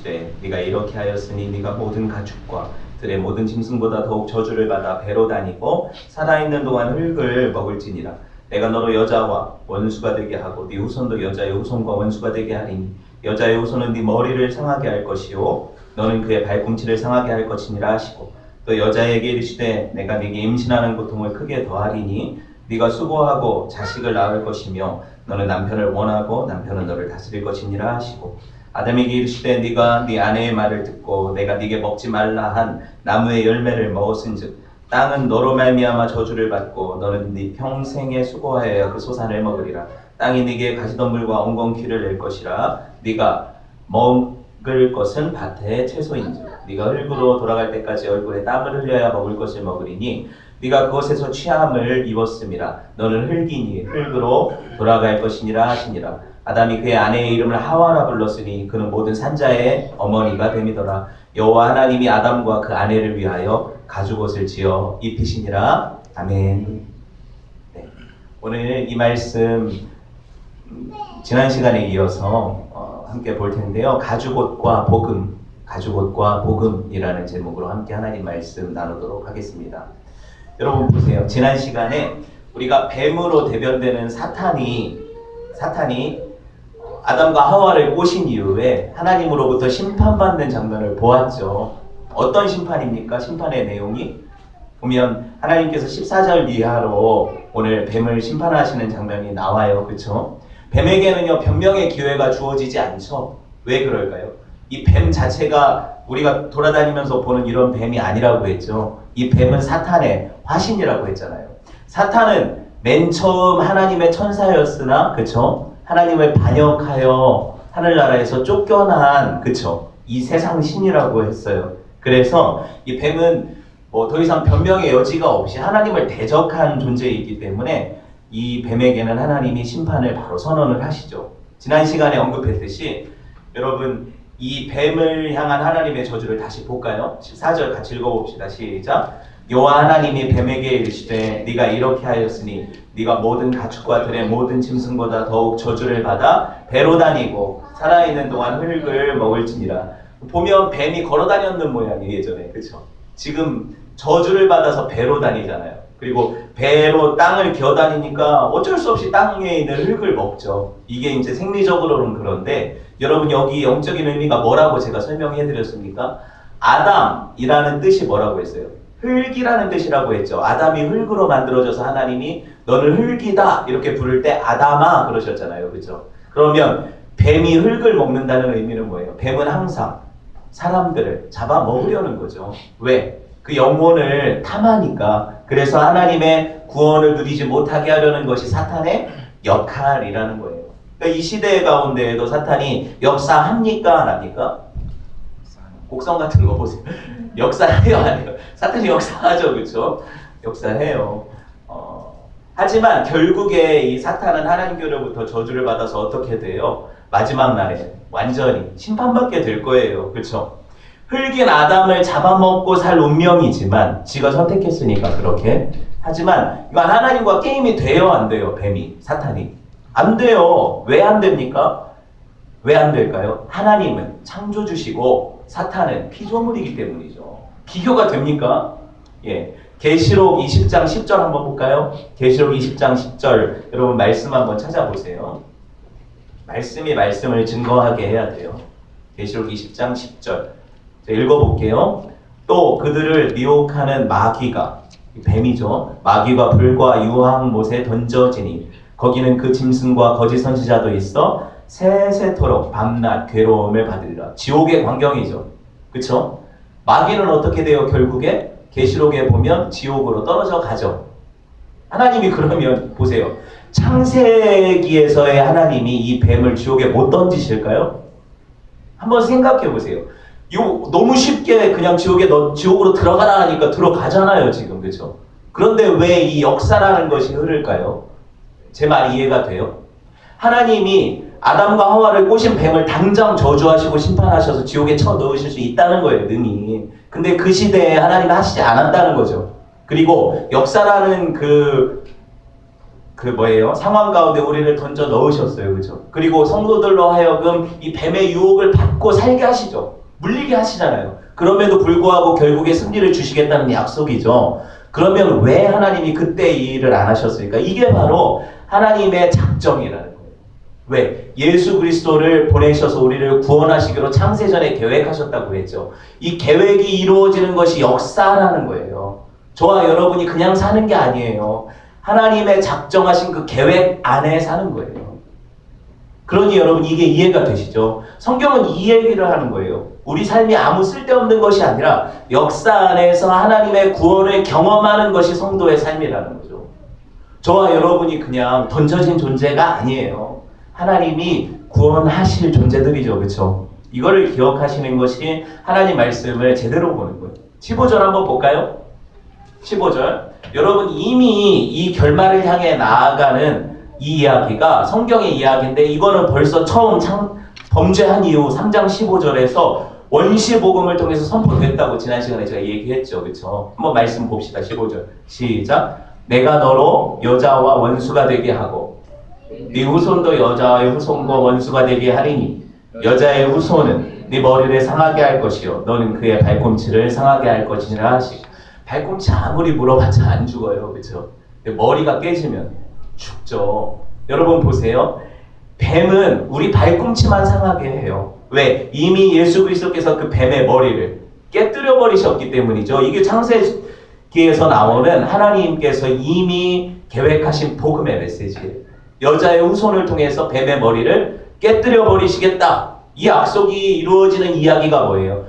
네, 네가 이렇게 하였으니 네가 모든 가축과 들의 모든 짐승보다 더욱 저주를 받아 배로 다니고 살아있는 동안 흙을 먹을지니라. 내가 너로 여자와 원수가 되게 하고 네 후손도 여자의 후손과 원수가 되게 하리니 여자의 후손은 네 머리를 상하게 할 것이요 너는 그의 발꿈치를 상하게 할 것이니라 하시고 또 여자에게 이르시되 내가 네게 임신하는 고통을 크게 더하리니 네가 수고하고 자식을 낳을 것이며 너는 남편을 원하고 남편은 너를 다스릴 것이니라 하시고 아담에게 이르시되 네가 네 아내의 말을 듣고 내가 네게 먹지 말라 한 나무의 열매를 먹었은즉 땅은 너로 말미암아 저주를 받고 너는 네 평생에 수고하여 그 소산을 먹으리라. 땅이 네게 가시덤불과 엉겅퀴를 낼 것이라. 네가 먹을 것은 밭의 채소인즉 네가 흙으로 돌아갈 때까지 얼굴에 땀을 흘려야 먹을 것을 먹으리니 네가 그곳에서 취함을 입었음이라. 너는 흙이니 흙으로 돌아갈 것이니라 하시니라. 아담이 그의 아내의 이름을 하와라 불렀으니 그는 모든 산자의 어머니가 됨이더라. 여호와 하나님이 아담과 그 아내를 위하여 가죽옷을 지어 입히시니라. 아멘. 네. 오늘 이 말씀 지난 시간에 이어서 함께 볼 텐데요. 가죽옷과 복음, 가죽옷과 복음이라는 제목으로 함께 하나님 말씀 나누도록 하겠습니다. 여러분 보세요. 지난 시간에 우리가 뱀으로 대변되는 사탄이 아담과 하와를 꼬신 이후에 하나님으로부터 심판받는 장면을 보았죠. 어떤 심판입니까? 심판의 내용이 보면 하나님께서 14절 이하로 오늘 뱀을 심판하시는 장면이 나와요. 그렇죠? 뱀에게는요 변명의 기회가 주어지지 않죠. 왜 그럴까요? 이 뱀 자체가 우리가 돌아다니면서 보는 이런 뱀이 아니라고 했죠. 이 뱀은 사탄의 화신이라고 했잖아요. 사탄은 맨 처음 하나님의 천사였으나 그렇죠? 하나님을 반역하여 하늘나라에서 쫓겨난 그렇죠? 이 세상 신이라고 했어요. 그래서 이 뱀은 뭐 더 이상 변명의 여지가 없이 하나님을 대적한 존재이기 때문에 이 뱀에게는 하나님이 심판을 바로 선언을 하시죠. 지난 시간에 언급했듯이 여러분 이 뱀을 향한 하나님의 저주를 다시 볼까요? 14절 같이 읽어봅시다. 시작. 여호와 하나님이 뱀에게 이르시되 네가 이렇게 하였으니 네가 모든 가축과 들의 모든 짐승보다 더욱 저주를 받아 배로 다니고 살아있는 동안 흙을 먹을지니라. 보면 뱀이 걸어 다녔는 모양이에요. 예전에. 그렇죠? 지금 저주를 받아서 배로 다니잖아요. 그리고 배로 땅을 기어 다니니까 어쩔 수 없이 땅에 있는 흙을 먹죠. 이게 이제 생리적으로는 그런데 여러분 여기 영적인 의미가 뭐라고 제가 설명해 드렸습니까? 아담이라는 뜻이 뭐라고 했어요? 흙이라는 뜻이라고 했죠. 아담이 흙으로 만들어져서 하나님이 너는 흙이다 이렇게 부를 때 아담아 그러셨잖아요. 그렇죠? 그러면 뱀이 흙을 먹는다는 의미는 뭐예요? 뱀은 항상 사람들을 잡아먹으려는 거죠. 왜? 그 영혼을 탐하니까. 그래서 하나님의 구원을 누리지 못하게 하려는 것이 사탄의 역할이라는 거예요. 그러니까 이 시대 가운데에도 사탄이 역사합니까? 안 합니까? 곡성 같은 거 보세요. 역사해요? 안 해요? 사탄이 역사하죠. 그렇죠? 역사해요. 하지만 결국에 이 사탄은 하나님께로부터 저주를 받아서 어떻게 돼요? 마지막 날에 완전히 심판받게 될 거예요. 그렇죠? 흙인 아담을 잡아먹고 살 운명이지만 지가 선택했으니까 그렇게. 하지만 이건 하나님과 게임이 돼요? 안 돼요? 뱀이, 사탄이. 안 돼요. 왜 안 됩니까? 왜 안 될까요? 하나님은 창조주시고 사탄은 피조물이기 때문이죠. 비교가 됩니까? 예. 계시록 20장 10절 한번 볼까요? 계시록 20장 10절 여러분 말씀 한번 찾아보세요. 말씀이 말씀을 증거하게 해야 돼요. 계시록 20장 10절 읽어볼게요. 또 그들을 미혹하는 마귀가 뱀이죠. 마귀가 불과 유황 못에 던져지니 거기는 그 짐승과 거짓 선지자도 있어 세세토록 밤낮 괴로움을 받으리라. 지옥의 광경이죠. 그렇죠? 마귀는 어떻게 돼요? 결국에 계시록에 보면 지옥으로 떨어져 가죠. 하나님이 그러면 보세요. 창세기에서의 하나님이 이 뱀을 지옥에 못 던지실까요? 한번 생각해 보세요. 이거 너무 쉽게 그냥 지옥으로 들어가라 하니까 들어가잖아요, 지금. 그렇죠? 그런데 왜 이 역사라는 것이 흐를까요? 제 말이 이해가 돼요? 하나님이 아담과 하와를 꼬신 뱀을 당장 저주하시고 심판하셔서 지옥에 쳐 넣으실 수 있다는 거예요, 능히. 근데 그 시대에 하나님은 하시지 않았다는 거죠. 그리고 역사라는 그 상황 가운데 우리를 던져 넣으셨어요. 그죠? 그리고 성도들로 하여금 이 뱀의 유혹을 받고 살게 하시죠. 물리게 하시잖아요. 그럼에도 불구하고 결국에 승리를 주시겠다는 약속이죠. 그러면 왜 하나님이 그때 이 일을 안 하셨을까? 이게 바로 하나님의 작정이라는 거예요. 왜? 예수 그리스도를 보내셔서 우리를 구원하시기로 창세전에 계획하셨다고 했죠. 이 계획이 이루어지는 것이 역사라는 거예요. 저와 여러분이 그냥 사는 게 아니에요. 하나님의 작정하신 그 계획 안에 사는 거예요. 그러니 여러분 이게 이해가 되시죠? 성경은 이 얘기를 하는 거예요. 우리 삶이 아무 쓸데없는 것이 아니라 역사 안에서 하나님의 구원을 경험하는 것이 성도의 삶이라는 거죠. 저와 여러분이 그냥 던져진 존재가 아니에요. 하나님이 구원하실 존재들이죠. 그렇죠? 이거를 기억하시는 것이 하나님 말씀을 제대로 보는 거예요. 15절 한번 볼까요? 15절. 여러분 이미 이 결말을 향해 나아가는 이 이야기가 성경의 이야기인데 이거는 벌써 처음 범죄한 이후 3장 15절에서 원시복음을 통해서 선포됐다고 지난 시간에 제가 얘기했죠. 그렇죠? 한번 말씀 봅시다. 15절 시작. 내가 너로 여자와 원수가 되게 하고 네 후손도 여자의 후손과 원수가 되게 하리니 여자의 후손은 네 머리를 상하게 할 것이요 너는 그의 발꿈치를 상하게 할 것이라 하시고 발꿈치 아무리 물어봤자 안 죽어요. 그렇죠? 머리가 깨지면 죽죠. 여러분 보세요. 뱀은 우리 발꿈치만 상하게 해요. 왜? 이미 예수 그리스도께서 그 뱀의 머리를 깨뜨려 버리셨기 때문이죠. 이게 창세기에서 나오는 하나님께서 이미 계획하신 복음의 메시지예요. 여자의 후손을 통해서 뱀의 머리를 깨뜨려 버리시겠다. 이 약속이 이루어지는 이야기가 뭐예요?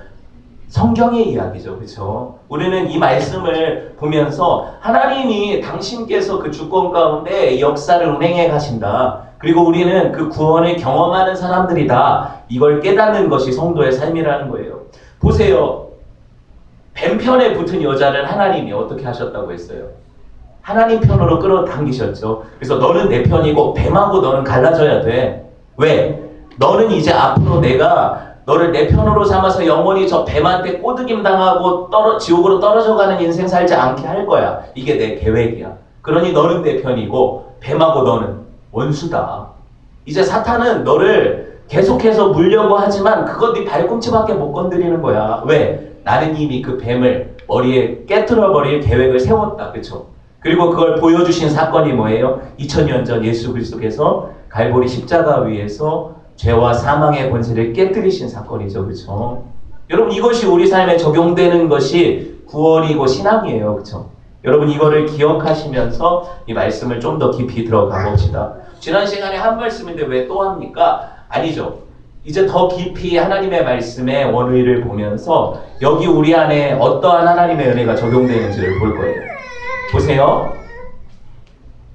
성경의 이야기죠. 그렇죠? 우리는 이 말씀을 보면서 하나님이 당신께서 그 주권 가운데 역사를 운행해 가신다. 그리고 우리는 그 구원을 경험하는 사람들이다. 이걸 깨닫는 것이 성도의 삶이라는 거예요. 보세요. 뱀 편에 붙은 여자를 하나님이 어떻게 하셨다고 했어요? 하나님 편으로 끌어당기셨죠. 그래서 너는 내 편이고 뱀하고 너는 갈라져야 돼. 왜? 너는 이제 앞으로 내가 너를 내 편으로 삼아서 영원히 저 뱀한테 꼬드김 당하고 지옥으로 떨어져가는 인생 살지 않게 할 거야. 이게 내 계획이야. 그러니 너는 내 편이고 뱀하고 너는 원수다. 이제 사탄은 너를 계속해서 물려고 하지만 그건 네 발꿈치밖에 못 건드리는 거야. 왜? 나는 이미 그 뱀을 머리에 깨트려 버릴 계획을 세웠다. 그렇죠? 그리고 그걸 보여주신 사건이 뭐예요? 2000년 전 예수 그리스도께서 갈보리 십자가 위에서 죄와 사망의 권세를 깨뜨리신 사건이죠. 그렇죠? 여러분 이것이 우리 삶에 적용되는 것이 구원이고 신앙이에요. 그렇죠? 여러분 이거를 기억하시면서 이 말씀을 좀 더 깊이 들어가 봅시다. 지난 시간에 한 말씀인데 왜 또 합니까? 아니죠. 이제 더 깊이 하나님의 말씀의 원의를 보면서 여기 우리 안에 어떠한 하나님의 은혜가 적용되는지를 볼 거예요. 보세요.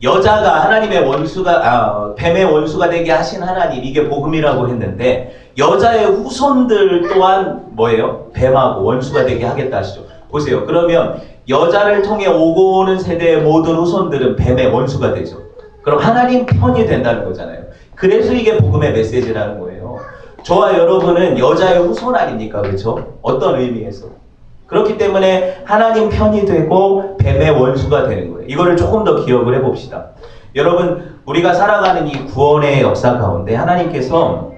여자가 하나님의 원수가 뱀의 원수가 되게 하신 하나님, 이게 복음이라고 했는데 여자의 후손들 또한 뭐예요? 뱀하고 원수가 되게 하겠다 하시죠. 보세요. 그러면 여자를 통해 오고 오는 세대의 모든 후손들은 뱀의 원수가 되죠. 그럼 하나님 편이 된다는 거잖아요. 그래서 이게 복음의 메시지라는 거예요. 저와 여러분은 여자의 후손 아닙니까? 그렇죠? 어떤 의미에서? 그렇기 때문에 하나님 편이 되고 뱀의 원수가 되는 거예요. 이거를 조금 더 기억을 해봅시다. 여러분 우리가 살아가는 이 구원의 역사 가운데 하나님께서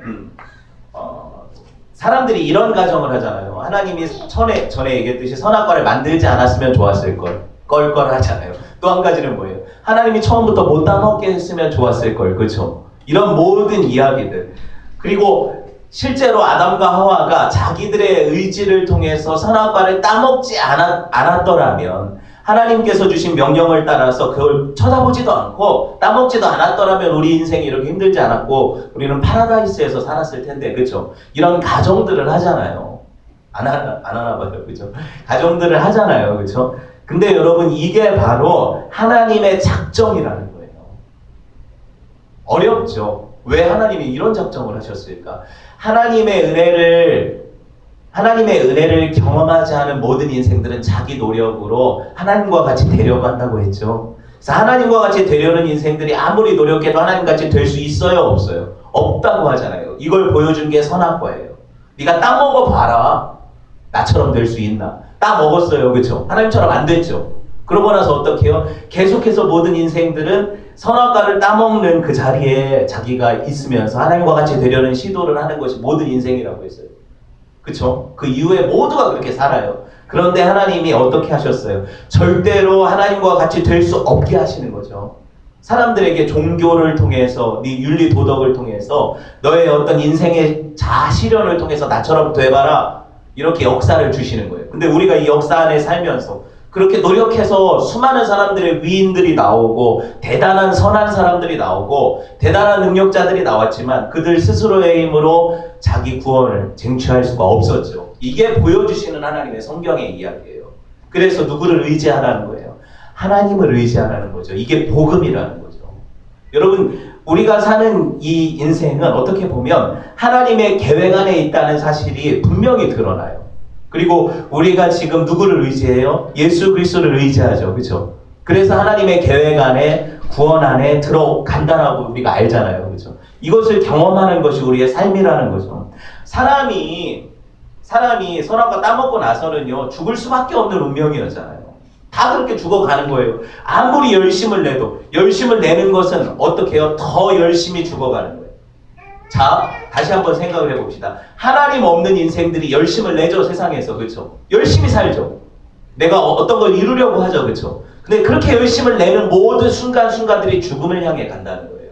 사람들이 이런 가정을 하잖아요. 하나님이 전에 얘기했듯이 선악과를 만들지 않았으면 좋았을 걸 하잖아요. 또 한 가지는 뭐예요? 하나님이 처음부터 못 따먹게 했으면 좋았을 걸. 그렇죠? 이런 모든 이야기들. 그리고 실제로 아담과 하와가 자기들의 의지를 통해서 선악과를 따먹지 않았더라면 하나님께서 주신 명령을 따라서 그걸 쳐다보지도 않고 따먹지도 않았더라면 우리 인생이 이렇게 힘들지 않았고 우리는 파라다이스에서 살았을 텐데. 그렇죠? 이런 가정들을 하잖아요. 안 하나 봐요. 그렇죠? 가정들을 하잖아요. 그렇죠? 근데 여러분 이게 바로 하나님의 작정이라는 거예요. 어렵죠? 왜 하나님이 이런 작정을 하셨을까? 하나님의 은혜를 경험하지 않은 모든 인생들은 자기 노력으로 하나님과 같이 되려고 한다고 했죠. 그래서 하나님과 같이 되려는 인생들이 아무리 노력해도 하나님같이 될 수 있어요? 없어요? 없다고 하잖아요. 이걸 보여준 게 선악과예요. 네가 따먹어 봐라. 나처럼 될 수 있나? 따먹었어요. 그렇죠? 하나님처럼 안 됐죠. 그러고 나서 어떻게 해요? 계속해서 모든 인생들은 선악과를 따먹는 그 자리에 자기가 있으면서 하나님과 같이 되려는 시도를 하는 것이 모든 인생이라고 했어요. 그쵸? 그 이후에 모두가 그렇게 살아요. 그런데 하나님이 어떻게 하셨어요? 절대로 하나님과 같이 될 수 없게 하시는 거죠. 사람들에게 종교를 통해서, 네 윤리 도덕을 통해서, 너의 어떤 인생의 자아실현을 통해서 나처럼 돼봐라, 이렇게 역사를 주시는 거예요. 근데 우리가 이 역사 안에 살면서 그렇게 노력해서 수많은 사람들의 위인들이 나오고 대단한 선한 사람들이 나오고 대단한 능력자들이 나왔지만 그들 스스로의 힘으로 자기 구원을 쟁취할 수가 없었죠. 이게 보여주시는 하나님의 성경의 이야기예요. 그래서 누구를 의지하라는 거예요? 하나님을 의지하라는 거죠. 이게 복음이라는 거죠. 여러분, 우리가 사는 이 인생은 어떻게 보면 하나님의 계획 안에 있다는 사실이 분명히 드러나요. 그리고 우리가 지금 누구를 의지해요? 예수 그리스도를 의지하죠. 그렇죠? 그래서 하나님의 계획 안에, 구원 안에 들어간다라고 우리가 알잖아요. 그렇죠? 이것을 경험하는 것이 우리의 삶이라는 거죠. 사람이 선악과 따먹고 나서는요, 죽을 수밖에 없는 운명이었잖아요. 다 그렇게 죽어가는 거예요. 아무리 열심을 내도, 열심을 내는 것은 어떻게 해요? 더 열심히 죽어가는 거예요. 자, 다시 한번 생각을 해봅시다. 하나님 없는 인생들이 열심을 내죠, 세상에서. 그렇죠? 열심히 살죠. 내가 어떤 걸 이루려고 하죠. 그렇죠? 근데 그렇게 열심을 내는 모든 순간순간들이 죽음을 향해 간다는 거예요.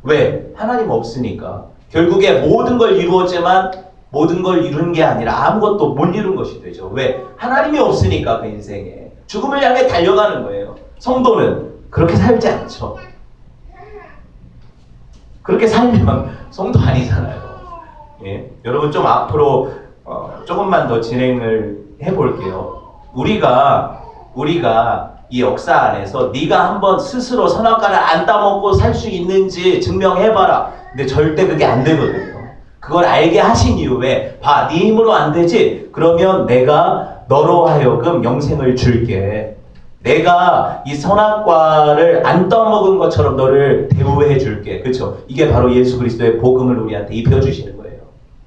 왜? 하나님 없으니까. 결국에 모든 걸 이루었지만 모든 걸 이룬 게 아니라 아무것도 못 이룬 것이 되죠. 왜? 하나님이 없으니까 그 인생에. 죽음을 향해 달려가는 거예요. 성도는 그렇게 살지 않죠. 그렇게 살면 성도 아니잖아요. 예? 여러분 좀 앞으로 조금만 더 진행을 해볼게요. 우리가 이 역사 안에서 네가 한번 스스로 선악과를 안 따먹고 살 수 있는지 증명해봐라. 근데 절대 그게 안 되거든요. 그걸 알게 하신 이후에 봐, 네 힘으로 안 되지? 그러면 내가 너로 하여금 영생을 줄게. 내가 이 선악과를 안 떠먹은 것처럼 너를 대우해 줄게. 그렇죠? 이게 바로 예수 그리스도의 복음을 우리한테 입혀주시는 거예요.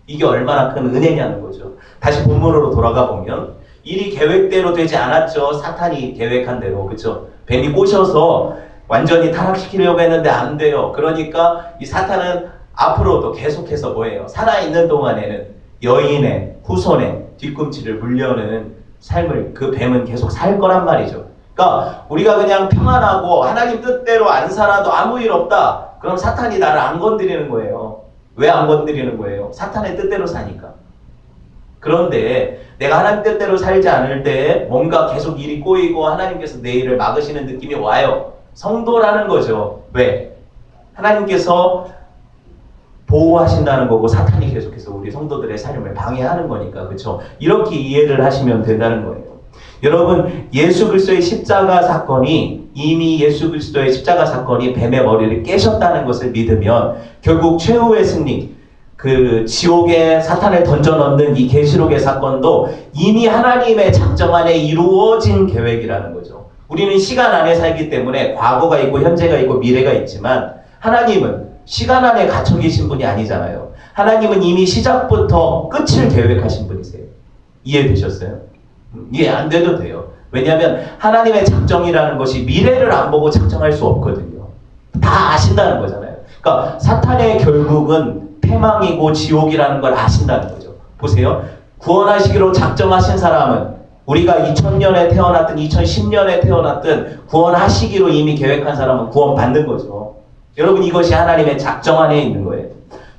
이게 얼마나 큰 은혜냐는 거죠. 다시 본문으로 돌아가 보면 일이 계획대로 되지 않았죠. 사탄이 계획한 대로. 그렇죠? 뱀이 꼬셔서 완전히 타락시키려고 했는데 안 돼요. 그러니까 이 사탄은 앞으로도 계속해서 뭐예요? 살아있는 동안에는 여인의 후손의 뒤꿈치를 물려는 삶을 그 뱀은 계속 살 거란 말이죠. 그러니까 우리가 그냥 평안하고 하나님 뜻대로 안 살아도 아무 일 없다. 그럼 사탄이 나를 안 건드리는 거예요. 왜 안 건드리는 거예요? 사탄의 뜻대로 사니까. 그런데 내가 하나님 뜻대로 살지 않을 때 뭔가 계속 일이 꼬이고 하나님께서 내 일을 막으시는 느낌이 와요. 성도라는 거죠. 왜? 하나님께서 보호하신다는 거고 사탄이 계속해서 우리 성도들의 삶을 방해하는 거니까. 그렇죠? 이렇게 이해를 하시면 된다는 거예요. 여러분, 예수 그리스도의 십자가 사건이 이미 예수 그리스도의 십자가 사건이 뱀의 머리를 깨셨다는 것을 믿으면 결국 최후의 승리, 그 지옥에 사탄을 던져넣는 이 계시록의 사건도 이미 하나님의 작정 안에 이루어진 계획이라는 거죠. 우리는 시간 안에 살기 때문에 과거가 있고 현재가 있고 미래가 있지만 하나님은 시간 안에 갇혀 계신 분이 아니잖아요. 하나님은 이미 시작부터 끝을 계획하신 분이세요. 이해되셨어요? 이해 안 돼도 돼요. 왜냐하면 하나님의 작정이라는 것이 미래를 안 보고 작정할 수 없거든요. 다 아신다는 거잖아요. 그러니까 사탄의 결국은 패망이고 지옥이라는 걸 아신다는 거죠. 보세요. 구원하시기로 작정하신 사람은 우리가 2000년에 태어났든 2010년에 태어났든 구원하시기로 이미 계획한 사람은 구원받는 거죠. 여러분, 이것이 하나님의 작정 안에 있는 거예요.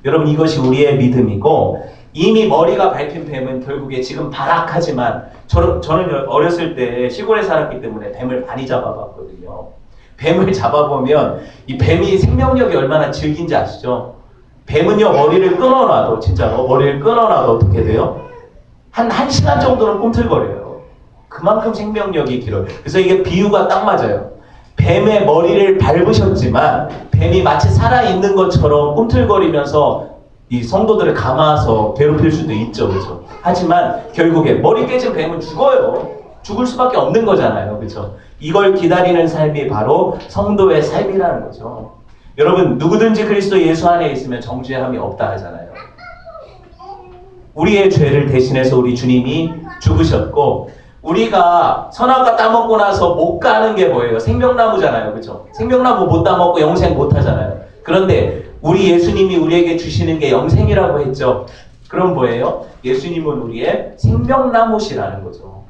여러분, 이것이 우리의 믿음이고 이미 머리가 밟힌 뱀은 결국에 지금 발악하지만 저는 어렸을 때 시골에 살았기 때문에 뱀을 많이 잡아봤거든요. 뱀을 잡아보면 이 뱀이 생명력이 얼마나 질긴지 아시죠? 뱀은요, 머리를 끊어놔도, 진짜로 머리를 끊어놔도 어떻게 돼요? 한 시간 정도는 꿈틀거려요. 그만큼 생명력이 길어요. 그래서 이게 비유가 딱 맞아요. 뱀의 머리를 밟으셨지만 뱀이 마치 살아있는 것처럼 꿈틀거리면서 이 성도들을 감아서 괴롭힐 수도 있죠. 그렇죠? 하지만 결국에 머리 깨진 뱀은 죽어요. 죽을 수밖에 없는 거잖아요. 그렇죠? 이걸 기다리는 삶이 바로 성도의 삶이라는 거죠. 여러분, 누구든지 그리스도 예수 안에 있으면 정죄함이 없다 하잖아요. 우리의 죄를 대신해서 우리 주님이 죽으셨고 우리가 선악과 따먹고 나서 못 가는 게 뭐예요? 생명나무잖아요. 그렇죠? 생명나무 못 따먹고 영생 못 하잖아요. 그런데 우리 예수님이 우리에게 주시는 게 영생이라고 했죠. 그럼 뭐예요? 예수님은 우리의 생명나무시라는 거죠.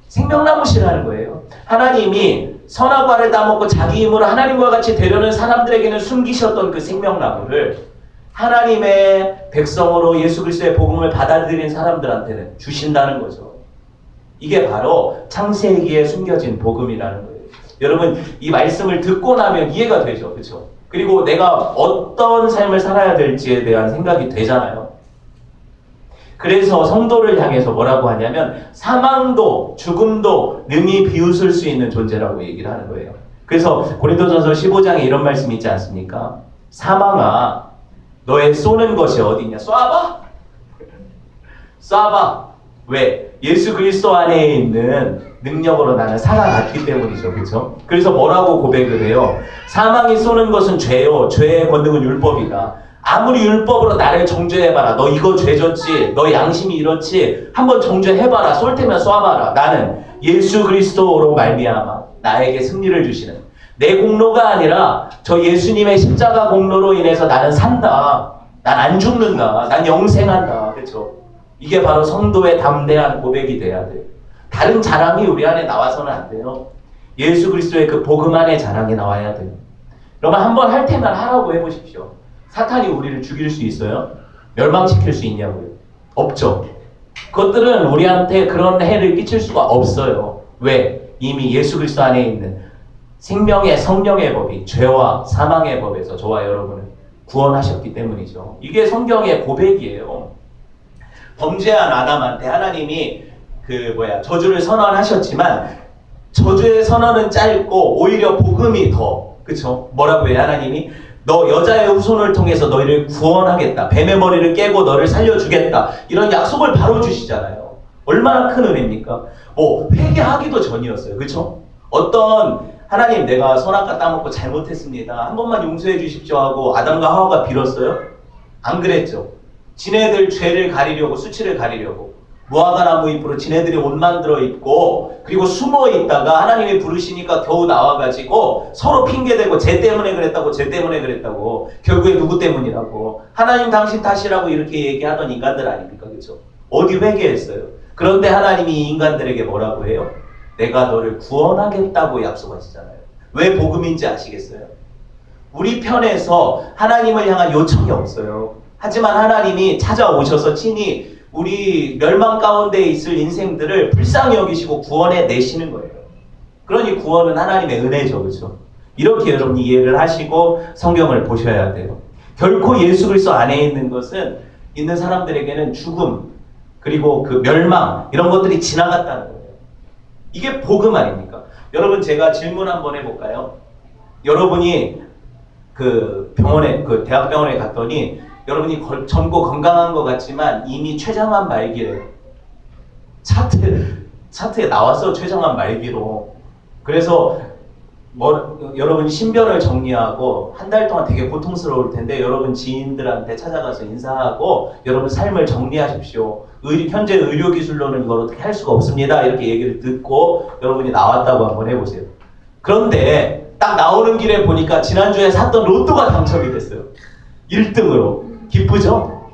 생명나무시라는 거예요. 하나님이 선악과를 따먹고 자기 힘으로 하나님과 같이 되려는 사람들에게는 숨기셨던 그 생명나무를 하나님의 백성으로 예수 그리스도의 복음을 받아들인 사람들한테는 주신다는 거죠. 이게 바로 창세기에 숨겨진 복음이라는 거예요. 여러분, 이 말씀을 듣고 나면 이해가 되죠. 그렇죠? 그리고 내가 어떤 삶을 살아야 될지에 대한 생각이 되잖아요. 그래서 성도를 향해서 뭐라고 하냐면 사망도 죽음도 능히 비웃을 수 있는 존재라고 얘기를 하는 거예요. 그래서 고린도전서 15장에 이런 말씀이 있지 않습니까? 사망아, 너의 쏘는 것이 어디냐? 쏴봐! 쏴봐! 왜? 예수 그리스도 안에 있는 능력으로 나는 살아났기 때문이죠. 그렇죠? 그래서 뭐라고 고백을 해요? 사망이 쏘는 것은 죄요. 죄의 권능은 율법이다. 아무리 율법으로 나를 정죄해봐라. 너 이거 죄졌지? 너 양심이 이렇지? 한번 정죄해봐라. 쏠 테면 쏴봐라. 나는 예수 그리스도로 말미암아 나에게 승리를 주시는 내 공로가 아니라 저 예수님의 십자가 공로로 인해서 나는 산다. 난 안 죽는다. 난 영생한다. 그렇죠? 이게 바로 성도의 담대한 고백이 돼야 돼요. 다른 자랑이 우리 안에 나와서는 안 돼요. 예수 그리스도의 그 복음 안에 자랑이 나와야 돼요. 여러분 한번 할 테면 하라고 해보십시오. 사탄이 우리를 죽일 수 있어요? 멸망시킬 수 있냐고요? 없죠. 그것들은 우리한테 그런 해를 끼칠 수가 없어요. 왜? 이미 예수 그리스도 안에 있는 생명의 성령의 법이 죄와 사망의 법에서 저와 여러분을 구원하셨기 때문이죠. 이게 성경의 고백이에요. 범죄한 아담한테 하나님이 저주를 선언하셨지만 저주의 선언은 짧고 오히려 복음이 더, 그쵸? 뭐라고 해요? 하나님이 너 여자의 후손을 통해서 너희를 구원하겠다. 뱀의 머리를 깨고 너를 살려주겠다. 이런 약속을 바로 주시잖아요. 얼마나 큰 은혜입니까? 회개하기도 전이었어요. 그쵸? 어떤 하나님 내가 선악과 따먹고 잘못했습니다. 한 번만 용서해 주십시오 하고 아담과 하와가 빌었어요? 안 그랬죠. 지네들 죄를 가리려고 수치를 가리려고 무화과 나무 잎으로 지네들이 옷 만들어 입고 그리고 숨어 있다가 하나님이 부르시니까 겨우 나와가지고 서로 핑계대고 쟤 때문에 그랬다고 쟤 때문에 그랬다고 결국에 누구 때문이라고 하나님 당신 탓이라고 이렇게 얘기하던 인간들 아닙니까? 그렇죠? 어디 회개했어요? 그런데 하나님이 이 인간들에게 뭐라고 해요? 내가 너를 구원하겠다고 약속하시잖아요. 왜 복음인지 아시겠어요? 우리 편에서 하나님을 향한 요청이 없어요. 하지만 하나님이 찾아오셔서 친히 우리 멸망 가운데 있을 인생들을 불쌍히 여기시고 구원해 내시는 거예요. 그러니 구원은 하나님의 은혜죠. 그렇죠? 이렇게 여러분이 이해를 하시고 성경을 보셔야 돼요. 결코 예수 그리스도 안에 있는 것은 있는 사람들에게는 죽음 그리고 그 멸망 이런 것들이 지나갔다는 거예요. 이게 복음 아닙니까? 여러분 제가 질문 한번 해볼까요? 여러분이 대학병원에 갔더니 여러분이 젊고 건강한 것 같지만 이미 췌장암 말기래요. 차트에 나왔어. 췌장암 말기로. 그래서 여러분이 신변을 정리하고 한 달 동안 되게 고통스러울 텐데 여러분 지인들한테 찾아가서 인사하고 여러분 삶을 정리하십시오. 현재 의료기술로는 이걸 어떻게 할 수가 없습니다. 이렇게 얘기를 듣고 여러분이 나왔다고 한번 해보세요. 그런데 딱 나오는 길에 보니까 지난주에 샀던 로또가 당첨이 됐어요. 1등으로. 기쁘죠?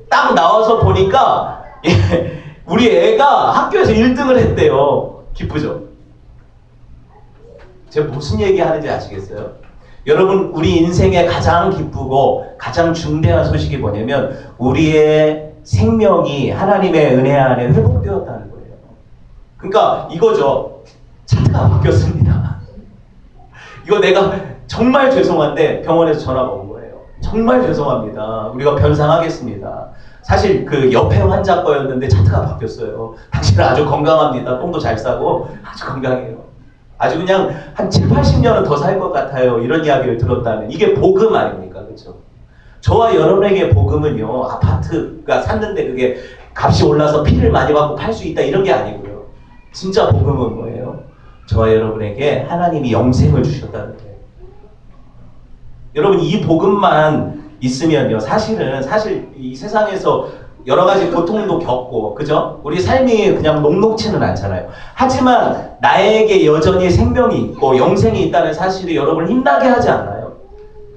딱 나와서 보니까 우리 애가 학교에서 1등을 했대요. 기쁘죠? 제가 무슨 얘기 하는지 아시겠어요? 여러분 우리 인생에 가장 기쁘고 가장 중대한 소식이 뭐냐면 우리의 생명이 하나님의 은혜 안에 회복되었다는 거예요. 그러니까 이거죠. 차트가 바뀌었습니다. 이거 내가 정말 죄송한데 병원에서 전화가 온 거예요. 정말 죄송합니다. 우리가 변상하겠습니다. 사실 그 옆에 환자 거였는데 차트가 바뀌었어요. 당신은 아주 건강합니다. 똥도 잘 싸고 아주 건강해요. 아주 그냥 한 7, 80년은 더 살 것 같아요. 이런 이야기를 들었다면 이게 복음 아닙니까? 그렇죠? 저와 여러분에게 복음은요. 아파트가 샀는데 그게 값이 올라서 피를 많이 받고 팔 수 있다 이런 게 아니고요. 진짜 복음은 뭐예요? 저와 여러분에게 하나님이 영생을 주셨다는 거예요. 여러분 이 복음만 있으면요. 사실 이 세상에서 여러 가지 고통도 겪고, 그죠? 우리 삶이 그냥 녹록치는 않잖아요. 하지만 나에게 여전히 생명이 있고 영생이 있다는 사실이 여러분을 힘나게 하지 않나요?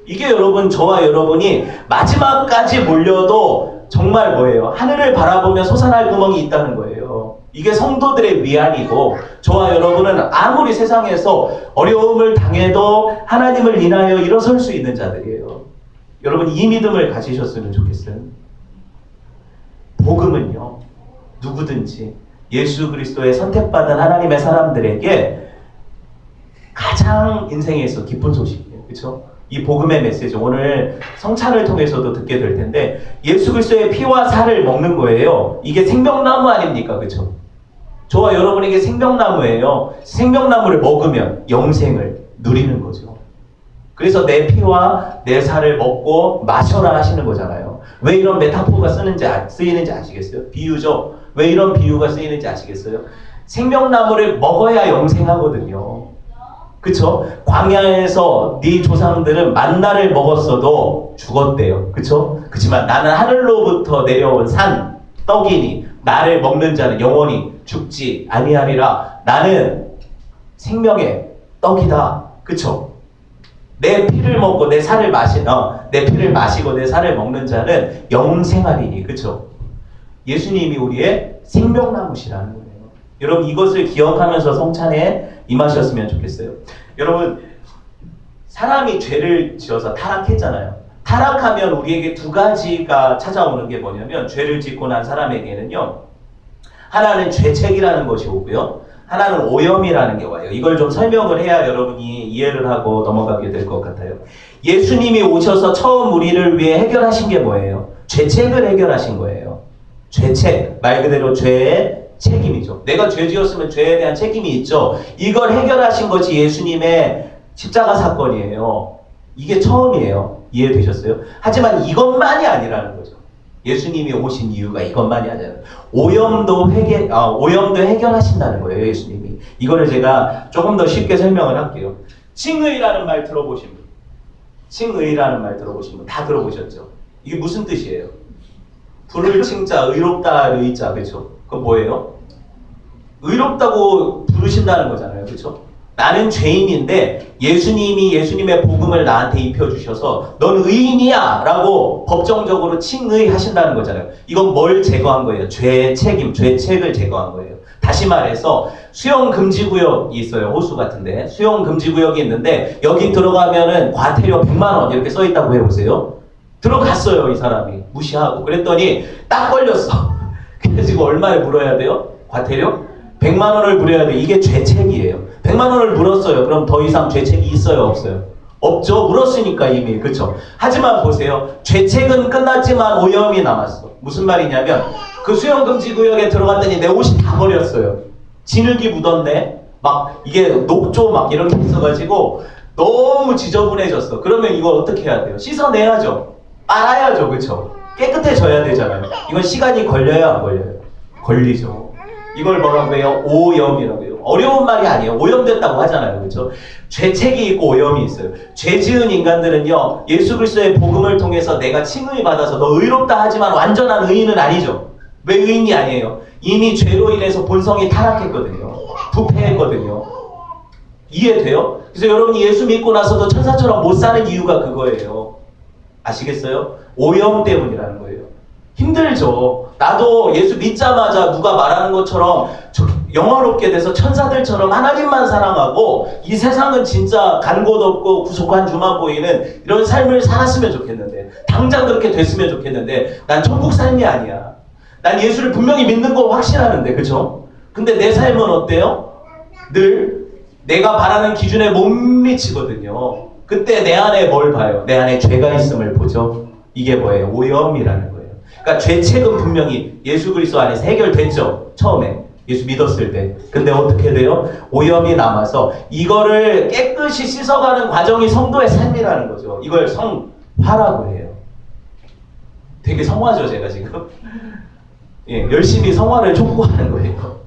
이게 여러분, 저와 여러분이 마지막까지 몰려도 정말 뭐예요? 하늘을 바라보며 솟아날 구멍이 있다는 거예요. 이게 성도들의 위안이고, 저와 여러분은 아무리 세상에서 어려움을 당해도 하나님을 인하여 일어설 수 있는 자들이에요. 여러분, 이 믿음을 가지셨으면 좋겠어요. 복음은요, 누구든지 예수 그리스도의 선택받은 하나님의 사람들에게 가장 인생에서 기쁜 소식이에요. 그렇죠? 이 복음의 메시지, 오늘 성찬을 통해서도 듣게 될 텐데, 예수 그리스도의 피와 살을 먹는 거예요. 이게 생명나무 아닙니까? 그렇죠? 저와 여러분에게 생명나무예요. 생명나무를 먹으면 영생을 누리는 거죠. 그래서 내 피와 내 살을 먹고 마셔라 하시는 거잖아요. 왜 이런 메타포가 쓰이는지 아시겠어요? 비유죠. 왜 이런 비유가 쓰이는지 아시겠어요? 생명나무를 먹어야 영생하거든요. 그쵸? 광야에서 네 조상들은 만나를 먹었어도 죽었대요. 그쵸? 그치만 나는 하늘로부터 내려온 산, 떡이니 나를 먹는 자는 영원히 죽지 아니하리라. 나는 생명의 떡이다. 그쵸? 내 피를 먹고 내 살을 내 피를 마시고 내 살을 먹는 자는 영생하리니. 그쵸? 예수님이 우리의 생명나무시라는 거예요. 여러분, 이것을 기억하면서 성찬에 임하셨으면 좋겠어요. 여러분, 사람이 죄를 지어서 타락했잖아요. 타락하면 우리에게 두 가지가 찾아오는 게 뭐냐면, 죄를 짓고 난 사람에게는요, 하나는 죄책이라는 것이 오고요, 하나는 오염이라는 게 와요. 이걸 좀 설명을 해야 여러분이 이해를 하고 넘어가게 될 것 같아요. 예수님이 오셔서 처음 우리를 위해 해결하신 게 뭐예요? 죄책을 해결하신 거예요. 죄책, 말 그대로 죄의 책임이죠. 내가 죄 지었으면 죄에 대한 책임이 있죠. 이걸 해결하신 것이 예수님의 십자가 사건이에요. 이게 처음이에요. 이해되셨어요? 하지만 이것만이 아니라는 거죠. 예수님이 오신 이유가 이것만이 아니에요. 오염도 해결하신다는 거예요, 예수님이. 이거를 제가 조금 더 쉽게 설명을 할게요. 칭의라는 말 들어보신 분? 칭의라는 말 들어보신 분? 다 들어보셨죠? 이게 무슨 뜻이에요? 불을 칭자, 의롭다, 의자, 그렇죠? 그건 뭐예요? 의롭다고 부르신다는 거잖아요. 그렇죠? 나는 죄인인데 예수님이 예수님의 복음을 나한테 입혀주셔서 넌 의인이야 라고 법정적으로 칭의하신다는 거잖아요. 이건 뭘 제거한 거예요? 죄의 책임, 죄책을 제거한 거예요. 다시 말해서 수용금지구역이 있어요. 호수 같은데 수용금지구역이 있는데 여기 들어가면은 과태료 100만 원 이렇게 써있다고 해보세요. 들어갔어요. 이 사람이 무시하고. 그랬더니 딱 걸렸어. 그래서 얼마에 물어야 돼요? 과태료? 100만 원을 물어야 돼. 이게 죄책이에요. 100만 원을 물었어요. 그럼 더 이상 죄책이 있어요? 없어요? 없죠. 물었으니까 이미. 그쵸? 하지만 보세요. 죄책은 끝났지만 오염이 남았어. 무슨 말이냐면 그 수용금지구역에 들어갔더니 내 옷이 다 버렸어요. 진흙이 묻었네. 막 이게 녹조 막 이런 게 있어가지고 너무 지저분해졌어. 그러면 이걸 어떻게 해야 돼요? 씻어내야죠. 빨아야죠. 그쵸? 깨끗해져야 되잖아요. 이건 시간이 걸려요? 안 걸려요? 걸리죠. 이걸 뭐라고 해요? 오염이라고 해요. 어려운 말이 아니에요. 오염됐다고 하잖아요. 그렇죠? 죄책이 있고 오염이 있어요. 죄 지은 인간들은요, 예수 그리스도의 복음을 통해서 내가 칭의 받아서 너 의롭다 하지만 완전한 의인은 아니죠. 왜 의인이 아니에요? 이미 죄로 인해서 본성이 타락했거든요. 부패했거든요. 이해돼요? 그래서 여러분이 예수 믿고 나서도 천사처럼 못 사는 이유가 그거예요. 아시겠어요? 오염 때문이라는 거예요. 힘들죠. 나도 예수 믿자마자 누가 말하는 것처럼 영화롭게 돼서 천사들처럼 하나님만 사랑하고 이 세상은 진짜 간 곳 없고 구속한 주만 보이는 이런 삶을 살았으면 좋겠는데, 당장 그렇게 됐으면 좋겠는데, 난 천국 삶이 아니야. 난 예수를 분명히 믿는 거 확신하는데, 그쵸? 근데 내 삶은 어때요? 늘 내가 바라는 기준에 못 미치거든요. 그때 내 안에 뭘 봐요? 내 안에 죄가 있음을 보죠. 이게 뭐예요? 오염이라는 거예요. 그러니까 죄책은 분명히 예수 그리스도 안에서 해결됐죠. 처음에 예수 믿었을 때. 근데 어떻게 돼요? 오염이 남아서 이거를 깨끗이 씻어가는 과정이 성도의 삶이라는 거죠. 이걸 성화라고 해요. 되게 성화죠, 제가 지금. 예, 열심히 성화를 촉구하는 거예요.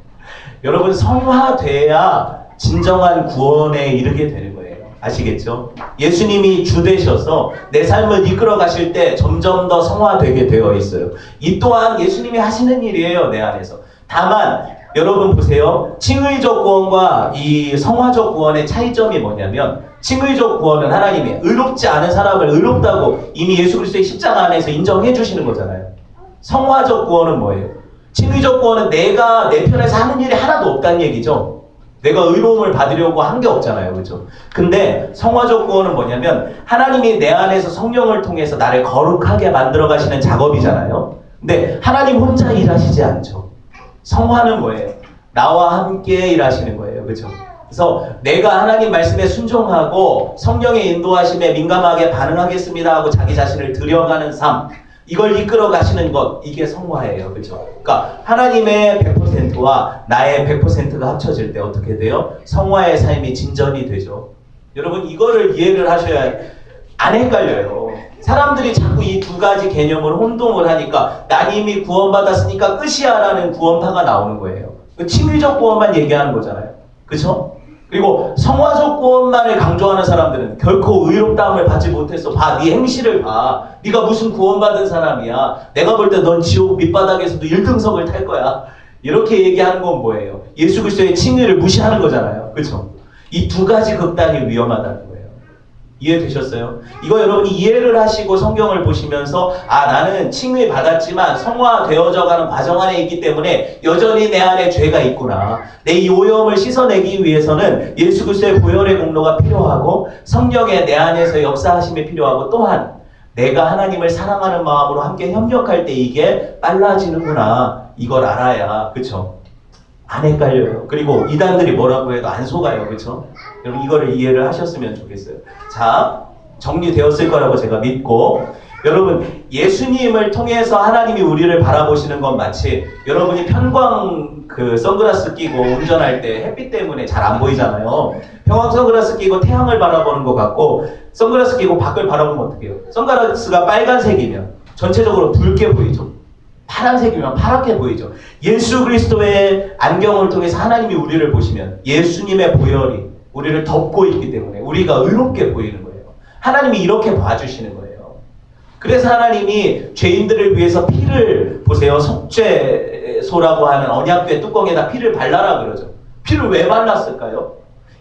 여러분, 성화돼야 진정한 구원에 이르게 되는 거예요. 아시겠죠? 예수님이 주 되셔서 내 삶을 이끌어 가실 때 점점 더 성화되게 되어 있어요. 이 또한 예수님이 하시는 일이에요, 내 안에서. 다만 여러분 보세요. 칭의적 구원과 이 성화적 구원의 차이점이 뭐냐면, 칭의적 구원은 하나님이 의롭지 않은 사람을 의롭다고 이미 예수 그리스도의 십자가 안에서 인정해 주시는 거잖아요. 성화적 구원은 뭐예요? 칭의적 구원은 내가 내 편에서 하는 일이 하나도 없다는 얘기죠. 내가 의로움을 받으려고 한 게 없잖아요. 그죠? 근데 성화적 구원은 뭐냐면, 하나님이 내 안에서 성령을 통해서 나를 거룩하게 만들어 가시는 작업이잖아요. 근데 하나님 혼자 일하시지 않죠. 성화는 뭐예요? 나와 함께 일하시는 거예요. 그죠? 그래서 내가 하나님 말씀에 순종하고 성령의 인도하심에 민감하게 반응하겠습니다 하고 자기 자신을 들여가는 삶, 이걸 이끌어 가시는 것, 이게 성화예요. 그죠? 그러니까 하나님의 100%와 나의 100%가 합쳐질 때 어떻게 돼요? 성화의 삶이 진전이 되죠. 여러분, 이거를 이해를 하셔야 안 헷갈려요. 사람들이 자꾸 이 두 가지 개념을 혼동을 하니까 난 이미 구원받았으니까 끝이야 라는 구원파가 나오는 거예요. 칭의적 구원만 얘기하는 거잖아요. 그쵸? 그리고 성화적 구원만을 강조하는 사람들은 결코 의롭다함을 받지 못했어. 봐, 네 행실을 봐. 네가 무슨 구원받은 사람이야. 내가 볼 때 넌 지옥 밑바닥에서도 1등석을 탈 거야. 이렇게 얘기하는 건 뭐예요? 예수 그리스도의 칭의를 무시하는 거잖아요. 그렇죠? 이 두 가지 극단이 위험하다는 거예요. 이해되셨어요? 이거 여러분이 이해를 하시고 성경을 보시면서, 아, 나는 칭의 받았지만 성화되어져 가는 과정 안에 있기 때문에 여전히 내 안에 죄가 있구나. 내 이 오염을 씻어내기 위해서는 예수 그리스도의 보혈의 공로가 필요하고 성령의 내 안에서 역사하심이 필요하고, 또한 내가 하나님을 사랑하는 마음으로 함께 협력할 때 이게 빨라지는구나. 이걸 알아야, 그쵸? 안 헷갈려요. 그리고 이단들이 뭐라고 해도 안 속아요. 그쵸? 여러분 이거를 이해를 하셨으면 좋겠어요. 자, 정리되었을 거라고 제가 믿고, 여러분 예수님을 통해서 하나님이 우리를 바라보시는 건 마치 여러분이 편광 선글라스 끼고 운전할 때 햇빛 때문에 잘 안 보이잖아요. 편광 선글라스 끼고 태양을 바라보는 것 같고, 선글라스 끼고 밖을 바라보면 어떻게 해요? 선글라스가 빨간색이면 전체적으로 붉게 보이죠. 파란색이면 파랗게 보이죠. 예수 그리스도의 안경을 통해서 하나님이 우리를 보시면 예수님의 보혈이 우리를 덮고 있기 때문에 우리가 의롭게 보이는 거예요. 하나님이 이렇게 봐주시는 거예요. 그래서 하나님이 죄인들을 위해서 피를, 보세요, 속죄소라고 하는 언약궤 뚜껑에다 피를 발라라 그러죠. 피를 왜 발랐을까요?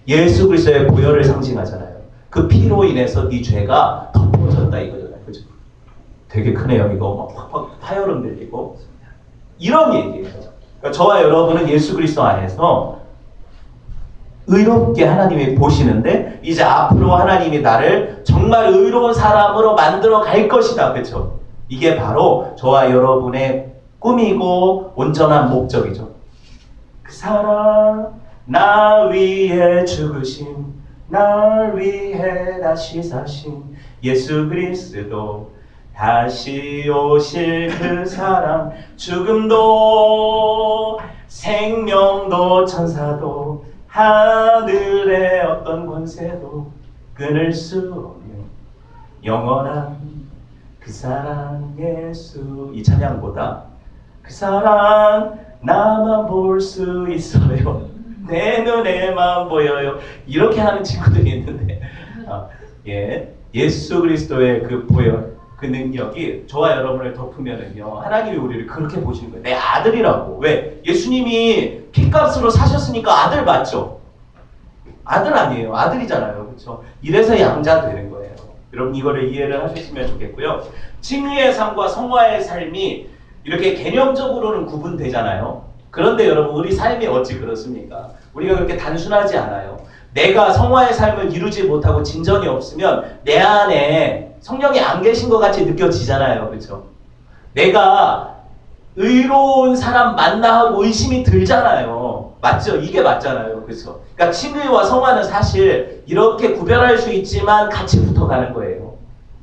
예수 그리스도의 보혈을 상징하잖아요. 그 피로 인해서 네 죄가 덮어졌다 이거잖아요. 그죠? 되게 크네요. 이거 막 팍팍 파열음 들리고 이런 얘기예요. 그러니까 저와 여러분은 예수 그리스도 안에서 의롭게 하나님이 보시는데, 이제 앞으로 하나님이 나를 정말 의로운 사람으로 만들어 갈 것이다. 그렇죠? 이게 바로 저와 여러분의 꿈이고 온전한 목적이죠. 그 사랑, 나 위해 죽으신, 날 위해 다시 사신 예수 그리스도, 다시 오실 그 사랑, 죽음도 생명도 천사도 하늘의 어떤 권세도 끊을 수 없는 영원한 그 사랑 예수. 이 찬양보다 그 사랑 나만 볼 수 있어요. 내 눈에만 보여요. 이렇게 하는 친구들이 있는데, 예수 그리스도의 그 보혈, 그 능력이 저와 여러분을 덮으면은요, 하나님이 우리를 그렇게 보시는 거예요. 내 아들이라고. 왜? 예수님이 피값으로 사셨으니까 아들 맞죠? 아들 아니에요. 아들이잖아요. 그렇죠? 이래서 양자 되는 거예요. 여러분 이거를 이해를 하셨으면 좋겠고요. 칭의의 삶과 성화의 삶이 이렇게 개념적으로는 구분되잖아요. 그런데 여러분 우리 삶이 어찌 그렇습니까? 우리가 그렇게 단순하지 않아요. 내가 성화의 삶을 이루지 못하고 진전이 없으면 내 안에 성령이 안 계신 것 같이 느껴지잖아요. 그렇죠? 내가 의로운 사람 만나 하고 의심이 들잖아요. 맞죠? 이게 맞잖아요. 그렇죠? 그러니까 칭의와 성화는 사실 이렇게 구별할 수 있지만 같이 붙어가는 거예요.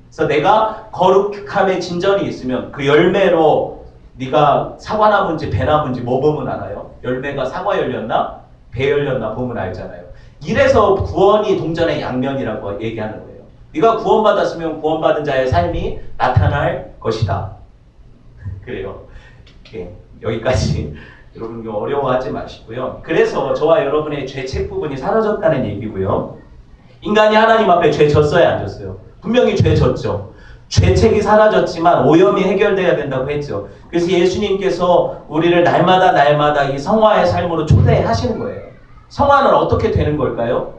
그래서 내가 거룩함의 진전이 있으면 그 열매로 네가 사과나무인지 배나무인지 뭐 보면 알아요? 열매가 사과 열렸나? 배 열렸나 보면 알잖아요. 이래서 구원이 동전의 양면이라고 얘기하는 거예요. 네가 구원받았으면 구원받은 자의 삶이 나타날 것이다. 그래요. 여기까지. 여러분 어려워하지 마시고요. 그래서 저와 여러분의 죄책 부분이 사라졌다는 얘기고요. 인간이 하나님 앞에 죄 졌어야 안 졌어요? 분명히 죄 졌죠. 죄책이 사라졌지만 오염이 해결돼야 된다고 했죠. 그래서 예수님께서 우리를 날마다 이 성화의 삶으로 초대하시는 거예요. 성화는 어떻게 되는 걸까요?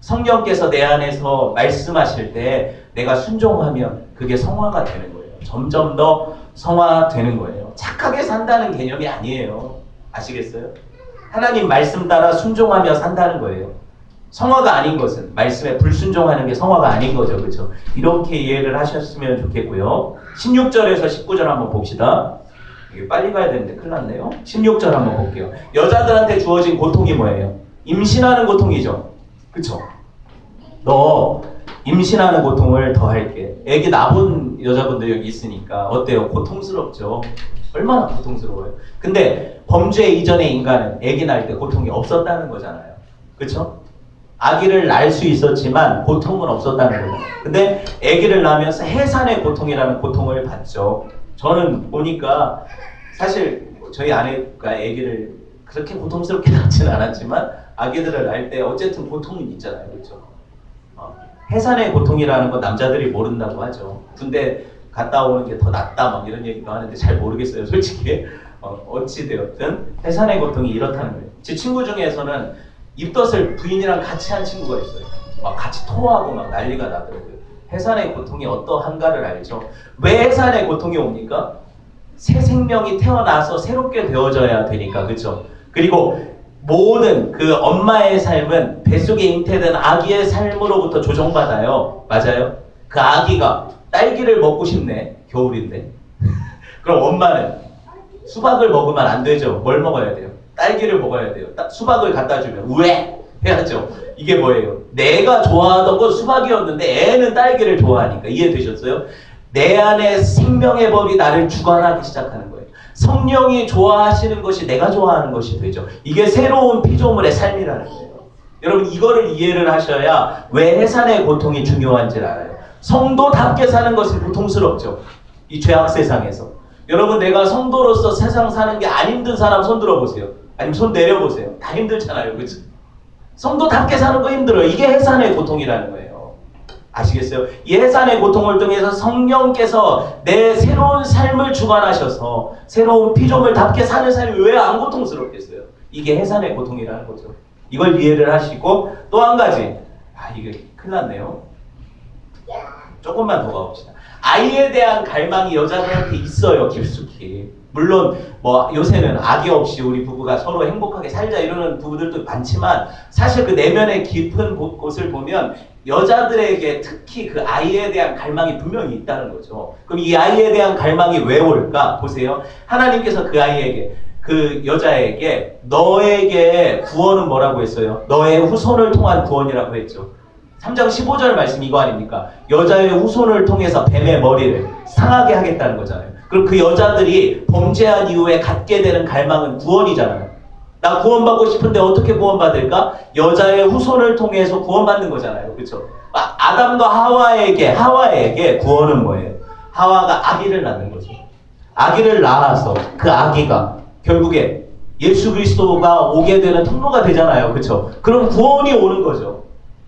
성령께서 내 안에서 말씀하실 때 내가 순종하면 그게 성화가 되는 거예요. 점점 더 성화되는 거예요. 착하게 산다는 개념이 아니에요. 아시겠어요? 하나님 말씀 따라 순종하며 산다는 거예요. 성화가 아닌 것은 말씀에 불순종하는 게 성화가 아닌 거죠. 그렇죠? 이렇게 이해를 하셨으면 좋겠고요. 16절에서 19절 한번 봅시다. 이게 빨리 가야 되는데 큰일 났네요. 16절 한번 볼게요. 여자들한테 주어진 고통이 뭐예요? 임신하는 고통이죠. 그쵸? 너 임신하는 고통을 더 할게. 애기 낳은 여자분들 여기 있으니까 어때요? 고통스럽죠? 얼마나 고통스러워요. 근데 범죄 이전의 인간은 애기 낳을 때 고통이 없었다는 거잖아요. 그쵸? 아기를 낳을 수 있었지만 고통은 없었다는 거예요. 근데 아기를 낳으면서 해산의 고통이라는 고통을 받죠. 저는 보니까 사실 저희 아내가 아기를 그렇게 고통스럽게 낳지는 않았지만 아기들을 낳을 때 어쨌든 고통은 있잖아요. 그렇죠? 해산의 고통이라는 건 남자들이 모른다고 하죠. 군대 갔다 오는 게 더 낫다 막 이런 얘기도 하는데 잘 모르겠어요. 솔직히 어찌되었든 해산의 고통이 이렇다는 거예요. 제 친구 중에서는 입덧을 부인이랑 같이 한 친구가 있어요. 막 같이 토하고 막 난리가 나더라고요. 해산의 고통이 어떠한가를 알죠. 왜 해산의 고통이 옵니까? 새 생명이 태어나서 새롭게 되어져야 되니까. 그렇죠? 그리고 모든 그 엄마의 삶은 뱃속에 잉태된 아기의 삶으로부터 조정받아요. 맞아요? 그 아기가 딸기를 먹고 싶네. 겨울인데. 그럼 엄마는 수박을 먹으면 안 되죠. 뭘 먹어야 돼요? 딸기를 먹어야 돼요. 수박을 갖다 주면 왜? 해야죠. 이게 뭐예요? 내가 좋아하던 건 수박이었는데 애는 딸기를 좋아하니까. 이해되셨어요? 내 안에 생명의 법이 나를 주관하기 시작하는 거예요. 성령이 좋아하시는 것이 내가 좋아하는 것이 되죠. 이게 새로운 피조물의 삶이라는 거예요. 여러분 이거를 이해를 하셔야 왜 해산의 고통이 중요한지를 알아요. 성도답게 사는 것은 고통스럽죠. 이 죄악 세상에서. 여러분 내가 성도로서 세상 사는 게 안 힘든 사람 손 들어보세요. 아니면 손 내려보세요. 다 힘들잖아요. 그렇죠? 성도답게 사는 거 힘들어요. 이게 해산의 고통이라는 거예요. 아시겠어요? 이 해산의 고통을 통해서 성령께서 내 새로운 삶을 주관하셔서 새로운 피조물답게 사는 삶이 왜 안 고통스럽겠어요? 이게 해산의 고통이라는 거죠. 이걸 이해를 하시고 또 한 가지. 이게 큰일 났네요. 조금만 더 가봅시다. 아이에 대한 갈망이 여자들한테 있어요. 깊숙이. 물론 뭐 요새는 아기 없이 우리 부부가 서로 행복하게 살자 이러는 부부들도 많지만 사실 그 내면의 깊은 곳을 보면 여자들에게 특히 그 아이에 대한 갈망이 분명히 있다는 거죠. 그럼 이 아이에 대한 갈망이 왜 올까? 보세요. 하나님께서 그 아이에게 그 여자에게 너에게 구원은 뭐라고 했어요? 너의 후손을 통한 구원이라고 했죠. 3장 15절 말씀 이거 아닙니까? 여자의 후손을 통해서 뱀의 머리를 상하게 하겠다는 거잖아요. 그럼 그 여자들이 범죄한 이후에 갖게 되는 갈망은 구원이잖아요. 나 구원받고 싶은데 어떻게 구원받을까? 여자의 후손을 통해서 구원받는 거잖아요. 그렇죠? 아담과 하와에게 구원은 뭐예요? 하와가 아기를 낳는 거죠. 아기를 낳아서 그 아기가 결국에 예수 그리스도가 오게 되는 통로가 되잖아요. 그렇죠? 그럼 구원이 오는 거죠.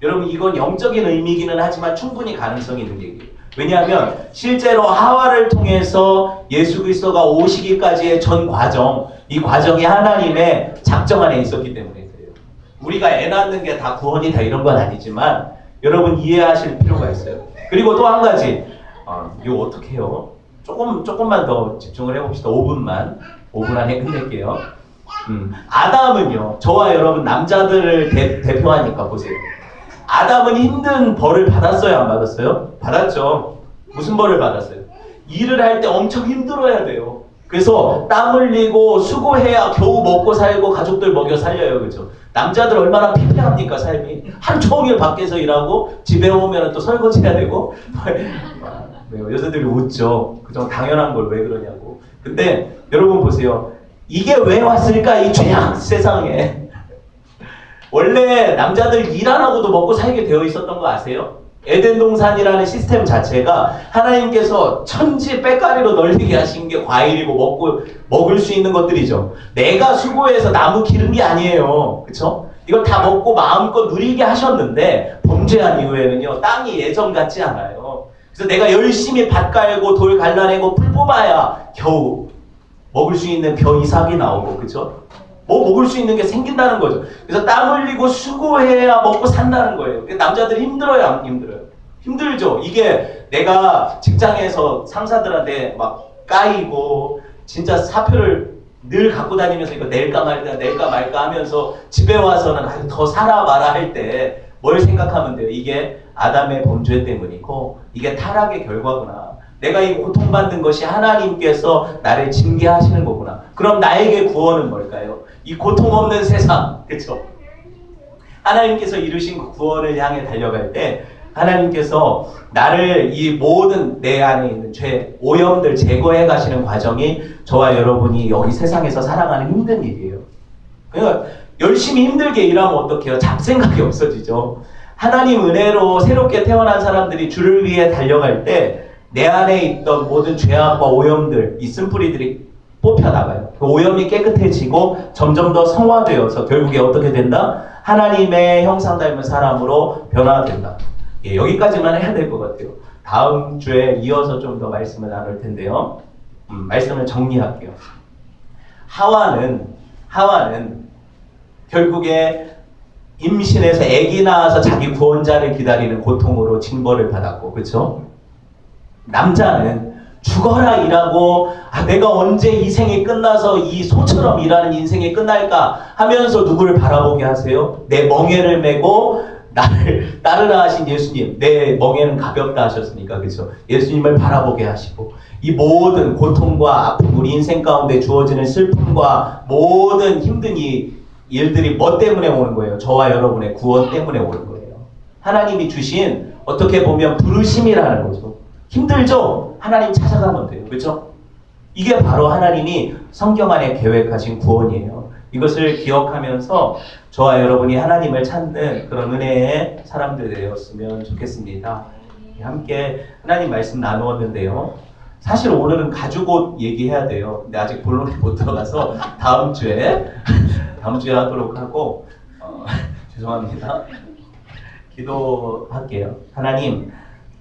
여러분 이건 영적인 의미이기는 하지만 충분히 가능성이 있는 얘기예요. 왜냐하면 실제로 하와를 통해서 예수 그리스도가 오시기까지의 전 과정, 이 과정이 하나님의 작정 안에 있었기 때문에 그래요. 우리가 애 낳는 게 다 구원이다 이런 건 아니지만 여러분 이해하실 필요가 있어요. 그리고 또 한 가지, 이거 어떻게 해요? 조금만 더 집중을 해봅시다. 5분 안에 끝낼게요. 아담은요, 저와 여러분 남자들을 대표하니까 보세요. 아담은 힘든 벌을 받았어요? 안 받았어요? 받았죠. 무슨 벌을 받았어요? 일을 할 때 엄청 힘들어야 돼요. 그래서 땀 흘리고 수고해야 겨우 먹고 살고 가족들 먹여 살려요. 그렇죠? 남자들 얼마나 피폐합니까 삶이. 하루 종일 밖에서 일하고 집에 오면 또 설거지 해야 되고. 여자들이 웃죠. 그저 당연한 걸 왜 그러냐고. 근데 여러분 보세요. 이게 왜 왔을까 이 죄악 세상에. 원래 남자들 일 안 하고도 먹고 살게 되어 있었던 거 아세요? 에덴 동산이라는 시스템 자체가 하나님께서 천지 빼가리로 널리게 하신 게 과일이고 먹을 수 있는 것들이죠. 내가 수고해서 나무 기른 게 아니에요. 그쵸? 이걸 다 먹고 마음껏 누리게 하셨는데 범죄한 이후에는요, 땅이 예전 같지 않아요. 그래서 내가 열심히 밭 갈고 돌 갈라내고 풀 뽑아야 겨우 먹을 수 있는 벼 이삭이 나오고, 그죠? 뭐 먹을 수 있는 게 생긴다는 거죠. 그래서 땀 흘리고 수고해야 먹고 산다는 거예요. 남자들이 힘들어요, 안 힘들어요? 힘들죠. 이게 내가 직장에서 상사들한테 막 까이고 진짜 사표를 늘 갖고 다니면서 이거 낼까 말까 하면서 집에 와서는 더 살아봐라 할 때 뭘 생각하면 돼요? 이게 아담의 범죄 때문이고 이게 타락의 결과구나. 내가 이 고통받는 것이 하나님께서 나를 징계하시는 거구나. 그럼 나에게 구원은 뭘까요? 이 고통 없는 세상, 그렇죠? 하나님께서 이루신 그 구원을 향해 달려갈 때 하나님께서 나를 이 모든 내 안에 있는 죄, 오염들 제거해 가시는 과정이 저와 여러분이 여기 세상에서 살아가는 힘든 일이에요. 그러니까 열심히 힘들게 일하면 어떡해요? 잡생각이 없어지죠. 하나님 은혜로 새롭게 태어난 사람들이 주를 위해 달려갈 때 내 안에 있던 모든 죄악과 오염들, 이 쓴뿌리들이 뽑혀나가요. 그 오염이 깨끗해지고 점점 더 성화되어서 결국에 어떻게 된다? 하나님의 형상 닮은 사람으로 변화된다. 예, 여기까지만 해야 될 것 같아요. 다음 주에 이어서 좀 더 말씀을 나눌 텐데요. 말씀을 정리할게요. 하와는 결국에 임신해서 아기 낳아서 자기 구원자를 기다리는 고통으로 징벌을 받았고, 그렇죠? 남자는 죽어라 일하고 내가 언제 이 생이 끝나서 이 소처럼 일하는 인생이 끝날까 하면서 누구를 바라보게 하세요? 내 멍에를 메고 나를 따르라 하신 예수님, 내 멍에는 가볍다 하셨으니까, 그렇죠? 예수님을 바라보게 하시고 이 모든 고통과 아픔, 우리 인생 가운데 주어지는 슬픔과 모든 힘든 이 일들이 뭐 때문에 오는 거예요? 저와 여러분의 구원 때문에 오는 거예요. 하나님이 주신 어떻게 보면 부르심이라는 거죠. 힘들죠? 하나님 찾아가면 돼요. 그렇죠? 이게 바로 하나님이 성경 안에 계획하신 구원이에요. 이것을 기억하면서 저와 여러분이 하나님을 찾는 그런 은혜의 사람들 되었으면 좋겠습니다. 함께 하나님 말씀 나누었는데요. 사실 오늘은 가죽옷 얘기해야 돼요. 근데 아직 본론에 못 들어가서 다음 주에 하도록 하고 죄송합니다. 기도할게요. 하나님,